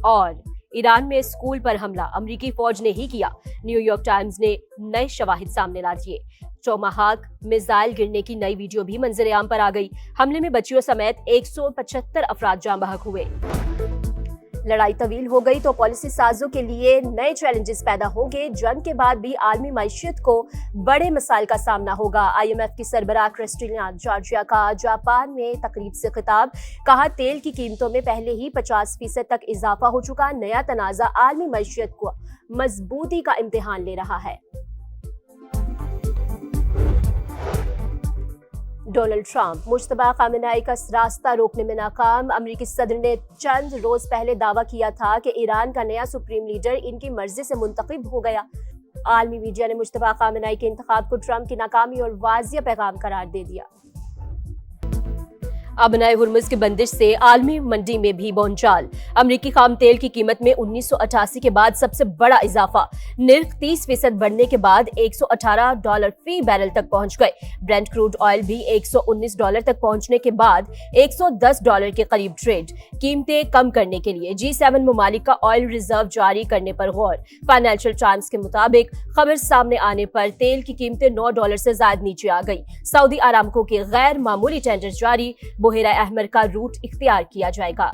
اور ईरान में स्कूल पर हमला अमरीकी फौज ने ही किया, न्यूयॉर्क टाइम्स ने नए शवाहिद सामने ला दिए। टोमाहाक मिसाइल गिरने की नई वीडियो भी मंजर-ए-आम पर आ गई। हमले में बच्चियों समेत 175 अफराद जाँ बहक हुए। लड़ाई तवील हो गई तो पॉलिसी साजों के लिए नए चैलेंजेस पैदा होंगे। जंग के बाद भी आलमी मईशत को बड़े मसाइल का सामना होगा। IMF की सरबराह क्रिस्टलिना जॉर्जिया का जापान में तकरीब से खिताब, कहा तेल की कीमतों में पहले ही 50% तक इजाफा हो चुका, नया तनाज़ा आलमी मईशत को मजबूती का इम्तिहान ले रहा है। डोनाल्ड ट्रंप मुश्तबा खामेनेई का रास्ता रोकने में नाकाम। अमेरिकी सदर ने चंद रोज पहले दावा किया था कि ईरान का नया सुप्रीम लीडर इनकी मर्जी से मुंतखब हो गया। आलमी मीडिया ने मुश्तबा खामेनेई के इंतखाब को ट्रंप की नाकामी और वाजिया पैगाम करार दे दिया। अब नए हुर्मुज़ की बंदिश से आलमी मंडी में भी भौचाल। अमरीकी खाम तेल की कीमत में 1988 के बाद सबसे बड़ा इजाफा। निर्ख 30% बढ़ने के बाद $118 फी बैरल तक पहुंच गए। ब्रेंट क्रूड ऑयल भी $119 तक पहुंचने के बाद $110 के करीब ट्रेड। कीमतें कम करने के लिए G7 ममालिक का ऑयल रिजर्व जारी करने पर गौर। फाइनेंशियल टाइम्स के मुताबिक खबर सामने आने पर तेल की कीमतें $9 से ज्यादा नीचे आ गई। सऊदी अरामको के गैर मामूली टेंडर जारी, बुहेरा अहमर का रूट इख्तियार किया जाएगा।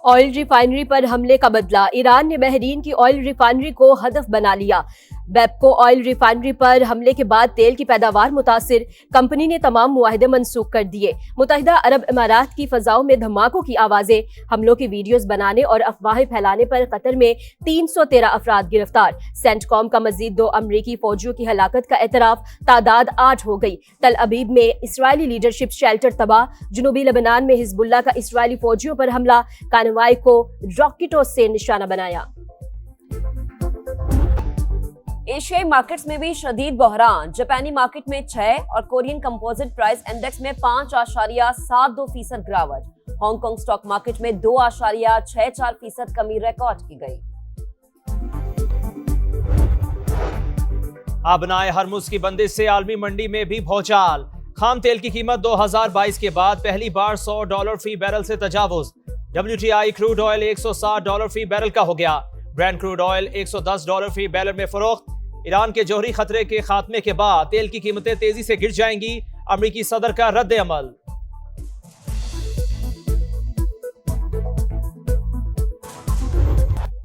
ऑयल रिफाइनरी पर हमले का बदला, ईरान ने बहरीन की ऑयल रिफाइनरी को हदफ बना लिया। बेपको ऑयल रिफाइनरी पर हमले के बाद तेल की पैदावार मुतासिर, कंपनी ने तमाम मुआहदे मनसूख कर दिए। मुत्तहिदा अरब इमारात की फजाओं में धमाकों की आवाजें, हमलों की वीडियोस बनाने और अफवाहें फैलाने पर कतर में 313 अफराद गिरफ्तार। सेंटकॉम का मजीद 2 अमरीकी फौजियों की हलाकत का एतराफ, तादाद 8 हो गई। तल अबीब में इसराइली लीडरशिप शेल्टर तबाह, जनूबी लेबनान में हिजबुल्लाह का इसराइली फौजियों पर हमला, कानवाई को रॉकेटों से निशाना बनाया। एशियाई मार्केट्स में भी शदीद बहरान, जापानी मार्केट में 6 और कोरियन कंपोजिट प्राइस इंडेक्स में 5.72% गिरावट। हांगकांग स्टॉक मार्केट में 2.64% कमी रिकॉर्ड की गई। आबनाए हरमुज की बंदिश से आलमी मंडी में भी भौचाल। खाम तेल की कीमत 2022 के बाद पहली बार $100 फी बैरल से तजावुज। WTI क्रूड ऑयल $160 फी बैरल का हो गया। ब्रेंट क्रूड ऑयल $110 फी बैरल में फरोख्त। ईरान के जौहरी खतरे के खात्मे के बाद तेल की कीमतें तेजी से गिर जाएंगी, अमरीकी सदर का रद्द अमल।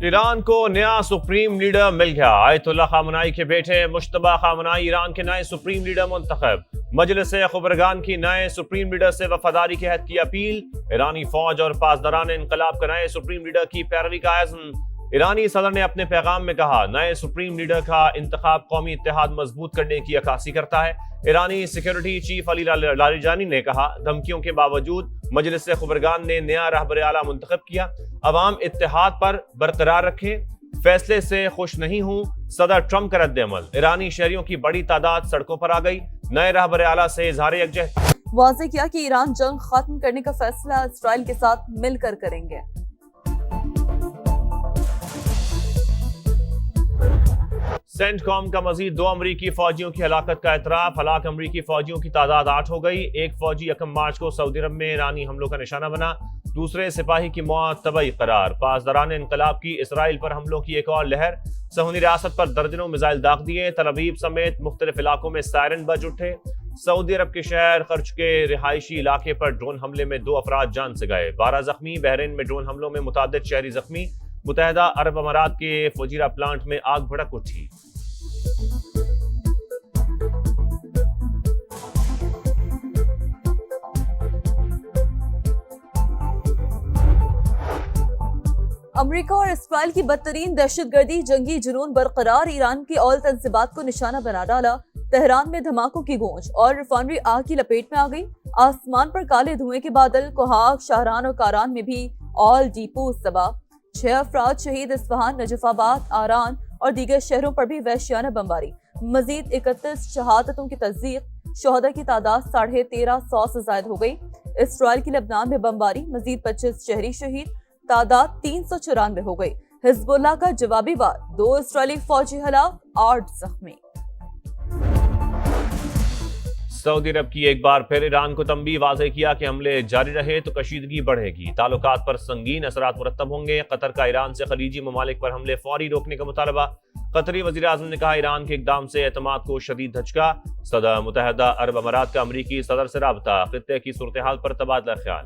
ईरान को नया सुप्रीम लीडर मिल गया। आयतुल्लाह खामेनेई के बेटे मुश्तबा खामेनेई ईरान के नए सुप्रीम लीडर मुंतखब। मजलिस खबरगान की नए सुप्रीम लीडर से वफादारी के हद की अपील। ईरानी फौज और पासदारान इंकलाब का नए सुप्रीम लीडर की पैरवी का अज़्म। ईरानी सदर ने अपने पैगाम में कहा, नए सुप्रीम लीडर का इंतखाब कौमी इत्तेहाद मजबूत करने की अक्कासी करता है। ईरानी सिक्योरिटी चीफ अली लारिजानी ने कहा, धमकियों के बावजूद मजलिस खबरगान ने नया रहबर आला मुंतखब किया। अवाम इत्तेहाद पर बरकरार रखें, फैसले से खुश नहीं हूँ, सदर ट्रंप का रद्द अमल। ईरानी शहरियों की बड़ी तादाद सड़कों पर आ गई। नए रहबर आला से इजहार यकजहती वाज़ेह किया कि ईरान जंग खत्म करने का फैसला इसराइल के साथ मिलकर करेंगे। सेंटकॉम का मजीद 2 अमरीकी फौजियों की हलाकत का एतराफ। हलाक अमरीकी फौजियों की तादाद 8 हो गई। एक फौजी 1 मार्च को सऊदी अरब में ईरानी हमलों का निशाना बना। दूसरे सिपाही की मौत तबई करार। पासदारान इंकलाब की इसराइल पर हमलों की एक और लहर। सहूनी रियासत पर दर्जनों मिसाइल दाग दिए। तल अबीब समेत मुख्तलिफ इलाकों में सायरन बज उठे। सऊदी अरब के शहर खर्च के रिहायशी इलाके पर ड्रोन हमले में 2 अफराद जान से गए, 12 जख्मी। बहरीन में ड्रोन हमलों में मुतादिद शहरी जख्मी। मुत्तहिदा अरब अमारात के फजीरा प्लांट में आग भड़क उठी। अमेरिका और इसराइल की बदतरीन दहशतगर्दी, जंगी जुनून बरकरार, ईरान की ऑयल तंजीबात को निशाना बना डाला। तेहरान में धमाकों की गूंज और रिफाइनरी आग की लपेट में आ गई। आसमान पर काले धुएं के बादल। कोहाग, शाहरान और कारान में भी ऑयल डिपो तबाह। 6 अफराद शहीद। इस्फहान, नजफाबाद, आरान और दीगर शहरों पर भी वहशियाना बमबारी। मजीद 31 शहादतों की तस्दीक। शोहदा की तादाद 1350 से ज्यादा हो गई। इसराइल की लेबनान में बमबारी, मजीद 25 शहरी शहीद, तादाद 394 हो गई। हिजबुल्लाह का जवाबी वार, 2 इसराइली फौजी हलाक, 8 जख्मी। سعودی عرب کی ایک بار پھر ایران کو تنبیہ، واضح کیا کہ حملے جاری رہے تو کشیدگی بڑھے گی، تعلقات پر سنگین اثرات مرتب ہوں گے۔ قطر کا ایران سے خلیجی ممالک پر حملے فوری روکنے کا مطالبہ، قطری وزیر اعظم نے کہا ایران کے اقدام سے اعتماد کو شدید دھچکا۔ صدر متحدہ عرب امارات کا امریکی صدر سے رابطہ، خطے کی صورتحال پر تبادلہ خیال۔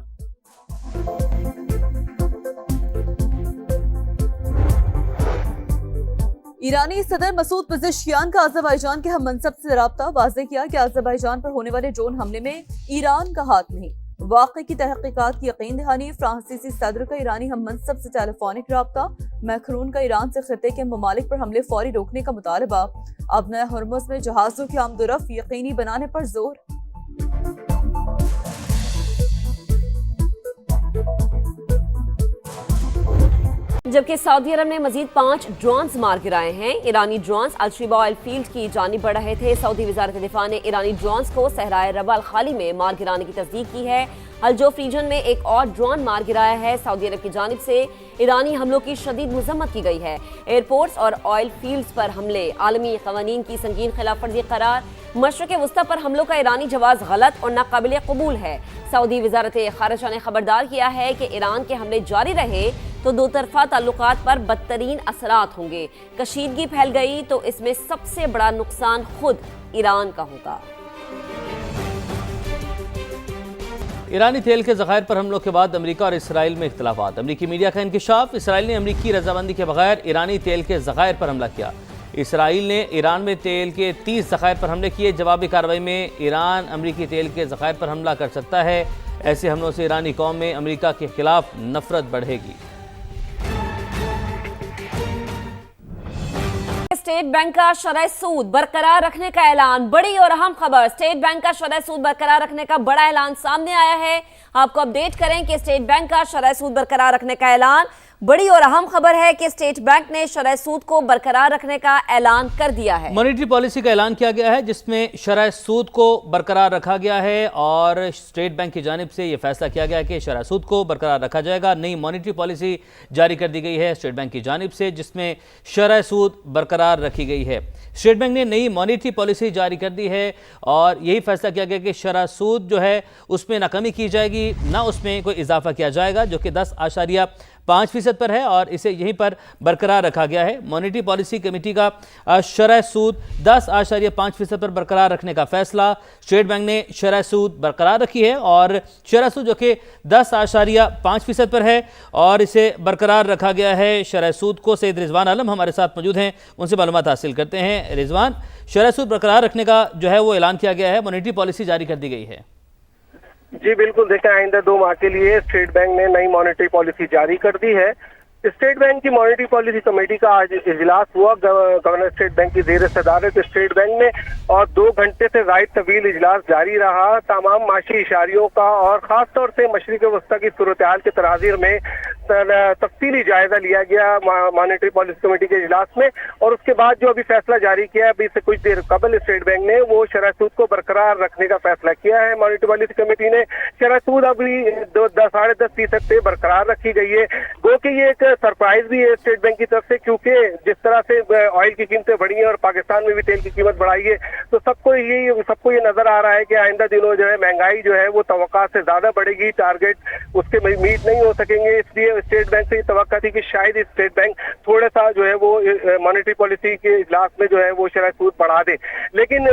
ایرانی صدر مسعود پزشکیان کا آذربائیجان کے ہم منصب سے رابطہ، واضح کیا کہ آذربائیجان پر ہونے والے ڈرون حملے میں ایران کا ہاتھ نہیں، واقعے کی تحقیقات کی یقین دہانی۔ فرانسیسی صدر کا ایرانی ہم منصب سے ٹیلی فونک رابطہ، میکرون کا ایران سے خطے کے ممالک پر حملے فوری روکنے کا مطالبہ، ابنۂ ہرمز میں جہازوں کی آمد و رفت یقینی بنانے پر زور۔ جبکہ سعودی عرب نے مزید 5 ڈرونز مار گرائے ہیں۔ ایرانی ڈرونز الشیبہ آئل فیلڈ کی جانب بڑھ رہے تھے۔ سعودی وزارت دفاع نے ایرانی ڈرونز کو صحرائے ربع الخالی میں مار گرانے کی تصدیق کی ہے۔ الجوف ریجن میں ایک اور ڈرون مار گرایا ہے۔ سعودی عرب کی جانب سے ایرانی حملوں کی شدید مذمت کی گئی ہے۔ ایئرپورٹس اور آئل فیلڈز پر حملے عالمی قوانین کی سنگین خلاف ورزی قرار۔ مشرق وسطیٰ پر حملوں کا ایرانی جواز غلط اور ناقابل قبول ہے۔ سعودی وزارت خارجہ نے خبردار کیا ہے کہ ایران کے حملے جاری رہے تو دو طرفہ تعلقات پر بدترین اثرات ہوں گے۔ کشیدگی پھیل گئی تو اس میں سب سے بڑا نقصان خود ایران کا ہوگا۔ ایرانی تیل کے ذخائر پر حملوں کے بعد امریکہ اور اسرائیل میں اختلافات۔ امریکی میڈیا کا انکشاف، اسرائیل نے امریکی رضامندی کے بغیر ایرانی تیل کے ذخائر پر حملہ کیا۔ اسرائیل نے ایران میں تیل کے 30 ذخائر پر حملے کیے۔ جوابی کارروائی میں ایران امریکی تیل کے ذخائر پر حملہ کر سکتا ہے۔ ایسے حملوں سے ایرانی قوم میں امریکہ کے خلاف نفرت بڑھے گی۔ اسٹیٹ بینک کا شرح سود برقرار رکھنے کا اعلان، بڑی اور اہم خبر۔ اسٹیٹ بینک کا شرح سود برقرار رکھنے کا بڑا اعلان سامنے آیا ہے۔ آپ کو اپڈیٹ کریں کہ اسٹیٹ بینک کا شرح سود برقرار رکھنے کا اعلان، بڑی اور اہم خبر ہے کہ اسٹیٹ بینک نے شرح سود کو برقرار رکھنے کا اعلان کر دیا ہے۔ مانیٹری پالیسی کا اعلان کیا گیا ہے جس میں شرح سود کو برقرار رکھا گیا ہے اور اسٹیٹ بینک کی جانب سے یہ فیصلہ کیا گیا ہے کہ شرح سود کو برقرار رکھا جائے گا۔ نئی مانیٹری پالیسی جاری کر دی گئی ہے اسٹیٹ بینک کی جانب سے جس میں شرح سود برقرار رکھی گئی ہے۔ اسٹیٹ بینک نے نئی مانیٹری پالیسی جاری کر دی ہے اور یہی فیصلہ کیا گیا کہ شرح سود جو ہے اس میں نہ کمی کی جائے گی نہ اس میں کوئی اضافہ کیا جائے گا، جو کہ 10.5% پر ہے اور اسے یہیں پر برقرار رکھا گیا ہے۔ مانیٹری پالیسی کمیٹی کا شرح سود 10.5% پر برقرار رکھنے کا فیصلہ، اسٹیٹ بینک نے شرح سود برقرار رکھی ہے اور شرح سود جو کہ 10.5% پر ہے اور اسے برقرار رکھا گیا ہے۔ شرح سود کو سید رضوان عالم ہمارے ساتھ موجود ہیں، ان سے معلومات حاصل کرتے ہیں۔ رضوان، شرح سود برقرار رکھنے کا جو ہے وہ اعلان کیا گیا ہے، مانیٹری پالیسی جاری کر دی گئی ہے۔ جی بالکل، دیکھیں آئندہ 2 ماہ کے لیے اسٹیٹ بینک نے نئی مانیٹری پالیسی جاری کر دی ہے۔ اسٹیٹ بینک کی مانیٹری پالیسی کمیٹی کا آج اجلاس ہوا گورنر اسٹیٹ بینک کی زیر صدارت اسٹیٹ بینک میں، اور 2 گھنٹے سے زائد طویل اجلاس جاری رہا۔ تمام معاشی اشاریوں کا اور خاص طور سے مشرق وسطیٰ کی صورتحال کے تناظر میں تفصیلی جائزہ لیا گیا مانیٹری پالیسی کمیٹی کے اجلاس میں، اور اس کے بعد جو ابھی فیصلہ جاری کیا ہے ابھی سے کچھ دیر قبل اسٹیٹ بینک نے، وہ شرح سود کو برقرار رکھنے کا فیصلہ کیا ہے۔ مانیٹری پالیسی کمیٹی نے شرح سود ابھی 10.5% سے برقرار رکھی گئی ہے۔ گو کہ یہ ایک سرپرائز بھی ہے اسٹیٹ بینک کی طرف سے، کیونکہ جس طرح سے آئل کی قیمتیں بڑھی ہیں اور پاکستان میں بھی تیل کی قیمت بڑھائی ہے، تو سب کو یہ نظر آ رہا ہے کہ آئندہ دنوں جو ہے مہنگائی جو ہے وہ توقع سے زیادہ بڑھے گی، ٹارگیٹ اس کے میٹ نہیں ہو سکیں گے۔ اس لیے اسٹیٹ بینک سے یہ توقع تھی کہ شاید اسٹیٹ بینک تھوڑا سا جو ہے وہ مانیٹری پالیسی کے اجلاس میں جو ہے وہ شرح سود بڑھا دے، لیکن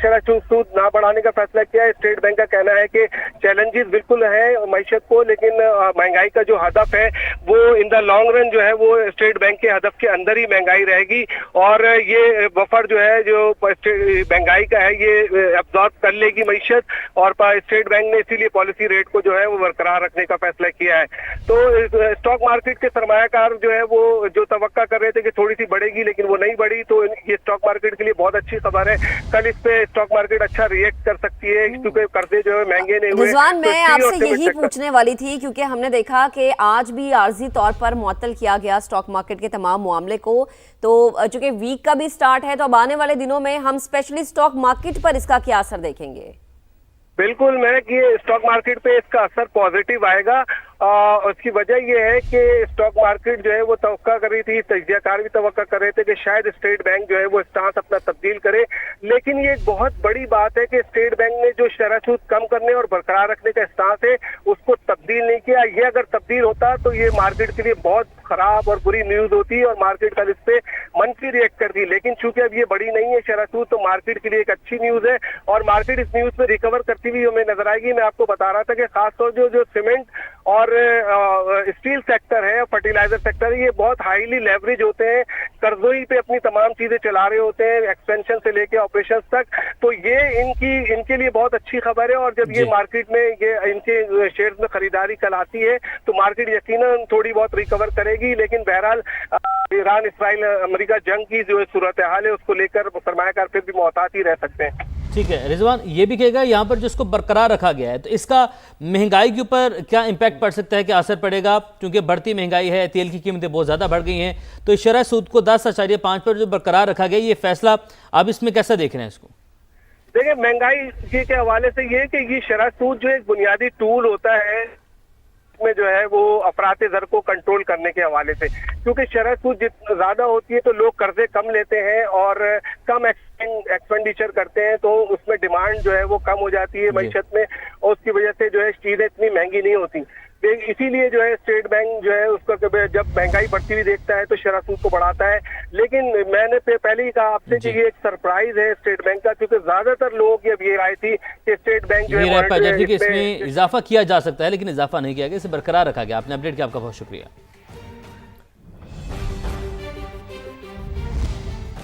شرح سود نہ بڑھانے کا فیصلہ کیا ہے۔ اسٹیٹ بینک کا کہنا ہے کہ چیلنجز بالکل ہیں معیشت کو، لیکن مہنگائی کا جو ہدف ہے وہ ان دا لانگ رن جو ہے وہ اسٹیٹ بینک کے ہدف کے اندر ہی مہنگائی رہے گی، اور یہ بفر جو ہے جو مہنگائی کا ہے یہ ابزارب کر لے گی معیشت، اور اسٹیٹ بینک نے اسی لیے پالیسی ریٹ کو جو ہے وہ برقرار رکھنے کا فیصلہ کیا ہے۔ تو اسٹاک مارکیٹ کے سرمایہ کار جو ہے وہ جو توقع کر رہے تھے کہ تھوڑی سی بڑھے گی لیکن وہ نہیں بڑھی، تو یہ اسٹاک مارکیٹ کے لیے بہت اچھی خبر ہے۔ کل اس پہ اسٹاک مارکیٹ اچھا ریئیکٹ کر سکتی ہے کیونکہ قرضے جو ہے مہنگے نہیں ہوئے۔ رضوان، میں آپ سے یہی پوچھنے والی تھی کیونکہ ہم نے دیکھا کہ آج بھی عارضی طور پر معطل کیا گیا اسٹاک مارکیٹ کے تمام معاملے کو، تو چونکہ ویک کا بھی سٹارٹ ہے تو اب آنے والے دنوں میں ہم اسپیشلی اسٹاک مارکیٹ پر اس کا کیا اثر دیکھیں گے؟ بالکل، میں کہ اسٹاک مارکیٹ پہ اس کا اثر پازیٹیو آئے گا، उसकी वजह ये है कि स्टॉक मार्केट जो है वो तवक्का कर रही थी, तजज़ियाकार भी तवक्का कर रहे थे कि शायद स्टेट बैंक जो है वो स्टांस अपना तब्दील करे, लेकिन ये एक बहुत बड़ी बात है कि स्टेट बैंक ने जो शरह सूद कम करने और बरकरार रखने का स्टांस है उसको तब्दील नहीं किया। ये अगर तब्दील होता तो ये मार्केट के लिए बहुत खराब और बुरी न्यूज होती और मार्केट कल इस पे मनफी रिएक्ट करती, लेकिन चूंकि अब ये बड़ी नहीं है शरह सूद, तो मार्केट के लिए एक अच्छी न्यूज है और मार्केट इस न्यूज पे रिकवर करती हुई हमें नजर आएगी। मैं आपको बता रहा था कि खासतौर जो सीमेंट और स्टील सेक्टर है, फर्टिलाइजर सेक्टर है, ये बहुत हाईली लेवरेज होते हैं, कर्जोई पे अपनी तमाम चीजें चला रहे होते हैं, एक्सपेंशन से लेके ऑपरेशंस तक, तो ये इनके लिए बहुत अच्छी खबर है। और जब ये मार्केट में ये इनके शेयर्स में खरीदारी कल आती है तो मार्केट यकीनन थोड़ी बहुत रिकवर करेगी, लेकिन बहरहाल ईरान इसराइल अमेरिका जंग की जो सूरत हाल है उसको लेकर सरमायाकार फिर भी मोहतात ही रह सकते हैं। ठीक है रिजवान, ये भी कहेगा यहाँ पर जिसको बरकरार रखा गया है तो इसका महंगाई के ऊपर क्या इम्पैक्ट पड़ सकता है, क्या असर पड़ेगा? क्योंकि बढ़ती महंगाई है, तेल की कीमतें बहुत ज़्यादा बढ़ गई हैं, तो शरह सूद को 10.5% पर जो बरकरार रखा गया, ये फैसला आप इसमें कैसा देख रहे हैं इसको? देखिए, महंगाई के हवाले से ये कि ये शरह सूद जो एक बुनियादी टूल होता है में जो है वो अफरात ज़र को कंट्रोल करने के हवाले से, क्योंकि शरह सूद जितना ज्यादा होती है तो लोग कर्जे कम लेते हैं और कम एक्सपेंडिचर करते हैं, तो उसमें डिमांड जो है वो कम हो जाती है मईशत में और उसकी वजह से जो है चीजें इतनी महंगी नहीं होती। इसीलिए जो है स्टेट बैंक जो है उसका जब महंगाई बढ़ती हुई देखता है तो शरह सूद को बढ़ाता है। लेकिन मैंने पहले ही कहा आपसे कि ये एक सरप्राइज है स्टेट बैंक का, क्योंकि ज्यादातर लोगों की अब ये राय थी कि स्टेट बैंक जो है इसमें इजाफा किया जा सकता है, लेकिन इजाफा नहीं किया गया, इसे बरकरार रखा गया। आपने अपडेट किया, आपका बहुत शुक्रिया।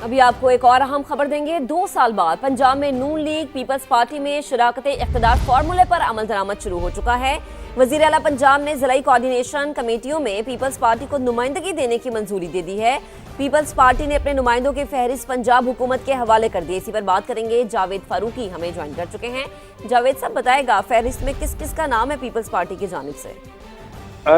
अभी आपको एक और अहम खबर देंगे। 2 साल बाद पंजाब में नून लीग पीपल्स पार्टी में शराकत इख्तिदार फार्मूले पर अमल दरामद शुरू हो चुका है। वजीर आला पंजाब ने जिलाई कोऑर्डिनेशन कमेटियों में पीपल्स पार्टी को नुमाइंदगी देने की मंजूरी दे दी है। पीपल्स पार्टी ने अपने नुमाइंदों की फहरिस्त पंजाब हुकूमत के हवाले कर दी। इसी पर बात करेंगे, जावेद फारूकी हमें ज्वाइन कर चुके हैं। जावेद साहब बताएगा फहरिस्त में किस किस का नाम है पीपल्स पार्टी की जानिब से?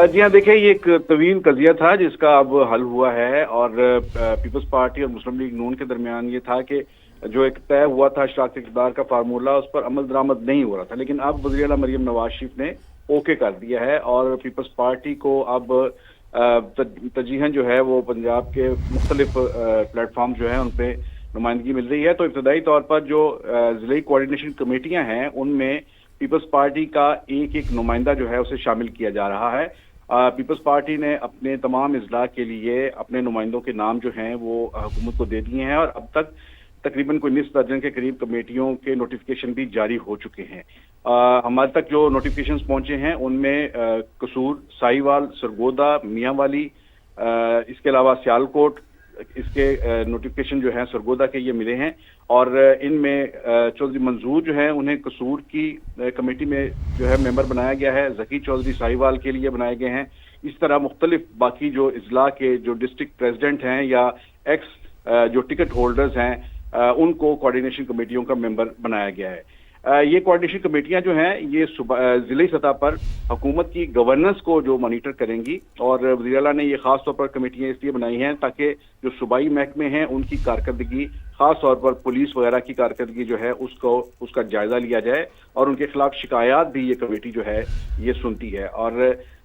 जी हाँ, देखिए ये एक तवील कज़िया था जिसका अब हल हुआ है और पीपल्स पार्टी और मुस्लिम लीग नून के दरमियान ये था कि जो एक तय हुआ था शराकत इक़्तिदार का फार्मूला, उस पर अमल दरामद नहीं हो रहा था, लेकिन अब वज़ीर आला मरियम नवाज शरीफ ने ओके कर दिया है और पीपल्स पार्टी को अब तर्जीहन जो है वो पंजाब के मुख्तलिफ प्लेटफॉर्म जो है उन पर नुमाइंदगी मिल रही है। तो इब्तदाई तौर पर जो ज़िलाई कोऑर्डिनेशन कमेटियाँ हैं उनमें पीपल्स पार्टी का एक नुमाइंदा जो है उसे शामिल किया जा रहा है। पीपल्स पार्टी ने अपने तमाम इजला के लिए अपने नुमाइंदों के नाम जो हैं वो हुकूमत को दे दिए हैं और अब तक तकरीबन कोई 19 दर्जन के करीब कमेटियों के नोटिफिकेशन भी जारी हो चुके हैं। हमारे तक जो नोटिफिकेशंस पहुंचे हैं उनमें कसूर, साहिवाल, सरगोदा, मियांवाली, इसके अलावा सियालकोट, इसके नोटिफिकेशन जो है सरगोदा के ये मिले हैं और इनमें चौधरी मंजूर जो है उन्हें कसूर की कमेटी में जो है मेंबर बनाया गया है, जकी चौधरी साहिवाल के लिए बनाए गए हैं। इस तरह मुख्तलिफ बाकी जो इजला के जो डिस्ट्रिक्ट प्रेसिडेंट हैं या एक्स जो टिकट होल्डर्स हैं उनको कोऑर्डिनेशन कमेटियों का मेंबर बनाया गया है। ये कोऑर्डिनेशन कमेटियां जो हैं ये जिले सतह पर हुकूमत की गवर्नेंस को जो मॉनिटर करेंगी और वज़ीर आला ने ये खास तौर पर कमेटियां इसलिए बनाई हैं ताकि जो सूबाई महकमे हैं उनकी कारकर्दगी, खास तौर पर पुलिस वगैरह की कारकर्दगी जो है उसका जायजा लिया जाए और उनके खिलाफ शिकायत भी ये कमेटी जो है ये सुनती है और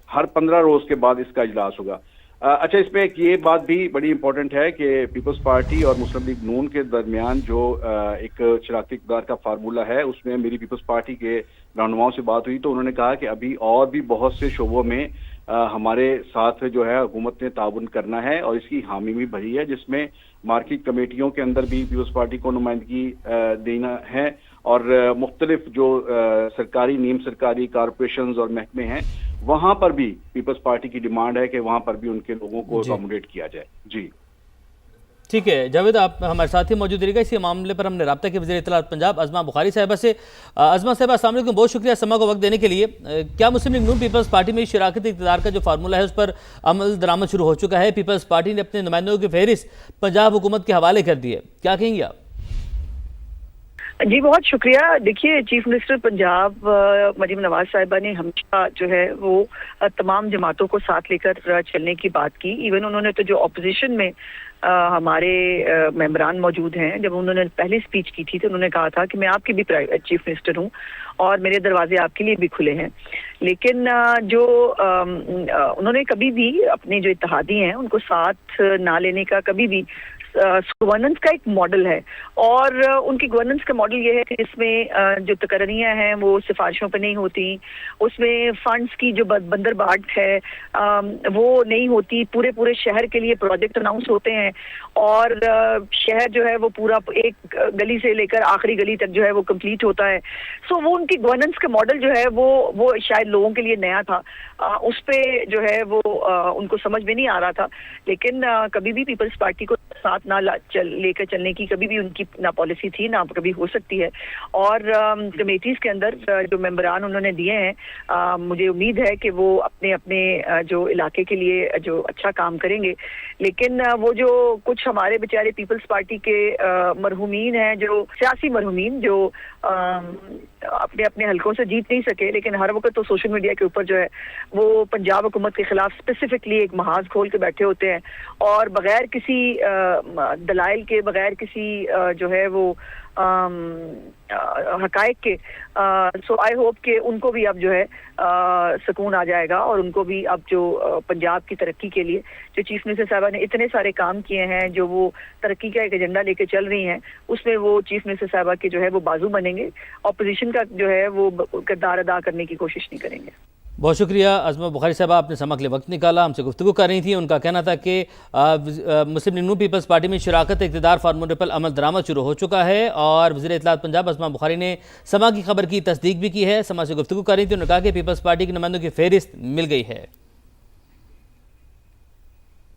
हर 15 रोज के बाद इसका इजलास होगा। अच्छा, इसमें एक ये बात भी बड़ी इंपॉर्टेंट है कि पीपल्स पार्टी और मुस्लिम लीग नून के दरमियान जो एक शराकत इक़्तिदार का फार्मूला है उसमें मेरी पीपल्स पार्टी के रहनुमाओं से बात हुई तो उन्होंने कहा कि अभी और भी बहुत से शोबों में हमारे साथ जो है हुकूमत ने ताउन करना है और इसकी हामी भी भरी है, जिसमें मार्केट कमेटियों के अंदर भी पीपल्स पार्टी को नुमाइंदगी देना है और मुख्तलिफ जो सरकारी, नीम सरकारी कॉरपोरेशंस और महकमे हैं वहां पर भी पीपल्स पार्टी की डिमांड है कि वहां पर भी उनके लोगों को अकोमोडेट किया जाए। जी ठीक है जावेद, आप हमारे साथ ही मौजूद रहिएगा। इसी मामले पर हमने रब्ता किया वज़ीर इत्तलात पंजाब अज़मा बुखारी साहिबा से। अज़मा साहिबा अस्सलाम वालेकुम, बहुत शुक्रिया समा को वक्त देने के लिए। क्या मुस्लिम लीग नून पीपल्स पार्टी में शराकत इक़्तिदार का जो फार्मूला है उस पर अमल दरामद शुरू हो चुका है? पीपल्स पार्टी ने अपने नुमाइंदों की फहरिस्त पंजाब हुकूमत के हवाले कर दी है, क्या कहेंगे आप? जी बहुत शुक्रिया। देखिए, चीफ मिनिस्टर पंजाब मरियम नवाज साहिबा ने हमेशा जो है वो तमाम जमातों को साथ लेकर चलने की बात की। इवन उन्होंने तो जो अपोजिशन में हमारे मेंबरान मौजूद हैं, जब उन्होंने पहली स्पीच की थी तो उन्होंने कहा था कि मैं आपकी भी चीफ मिनिस्टर हूं और मेरे दरवाजे आपके लिए भी खुले हैं। لیکن جو انہوں نے کبھی بھی اپنے جو اتحادی ہیں ان کو ساتھ نہ لینے کا کبھی بھی گورننس کا ایک ماڈل ہے، اور ان کی گورننس کا ماڈل یہ ہے کہ اس میں جو تقرریاں ہیں وہ سفارشوں پہ نہیں ہوتی، اس میں فنڈز کی جو بندر باٹ ہے وہ نہیں ہوتی، پورے شہر کے لیے پروجیکٹ اناؤنس ہوتے ہیں اور شہر جو ہے وہ پورا ایک گلی سے لے کر آخری گلی تک جو ہے وہ کمپلیٹ ہوتا ہے. سو وہ ان کی گورننس کا ماڈل جو ہے وہ شاید لوگوں کے لیے نیا تھا، اس پہ جو ہے وہ ان کو سمجھ میں نہیں آ رہا تھا. لیکن کبھی بھی پیپلز پارٹی کو ساتھ نہ لے کر چلنے کی کبھی بھی ان کی نہ پالیسی تھی نہ کبھی ہو سکتی ہے. اور کمیٹیز کے اندر جو ممبران انہوں نے دیے ہیں، مجھے امید ہے کہ وہ اپنے جو علاقے کے لیے جو اچھا کام کریں گے. لیکن وہ جو کچھ ہمارے بیچارے پیپلز پارٹی کے مرحومین ہیں، جو سیاسی مرحومین جو اپنے حلقوں سے جیت نہیں سکے، لیکن ہر وقت تو سوشل میڈیا کے اوپر جو ہے وہ پنجاب حکومت کے خلاف اسپیسیفکلی ایک محاذ کھول کے بیٹھے ہوتے ہیں اور بغیر کسی دلائل کے، بغیر کسی جو ہے وہ حقائق کے. سو آئی ہوپ کہ ان کو بھی اب جو ہے سکون آ جائے گا، اور ان کو بھی اب جو پنجاب کی ترقی کے لیے جو چیف منسٹر صاحبہ نے اتنے سارے کام کیے ہیں، جو وہ ترقی کا ایک ایجنڈا لے کے چل رہی ہیں، اس میں وہ چیف منسٹر صاحبہ کے جو ہے وہ بازو بنیں گے، اپوزیشن کا جو ہے وہ کردار ادا کرنے کی کوشش نہیں کریں گے. بہت شکریہ عظمت بخاری صاحبہ، آپ نے سماع کے لیے وقت نکالا، ہم سے گفتگو کر رہی تھیں. ان کا کہنا تھا کہ مسلم لیگ نون پیپلز پارٹی میں شراکت اقتدار فارمولے پر عمل درآمد شروع ہو چکا ہے، اور وزیر اطلاعات پنجاب عظمت بخاری نے سماع کی خبر کی تصدیق بھی کی ہے. سماع سے گفتگو کر رہی تھی، انہوں نے کہا کہ پیپلز پارٹی کے نمائندوں کی فہرست مل گئی ہے.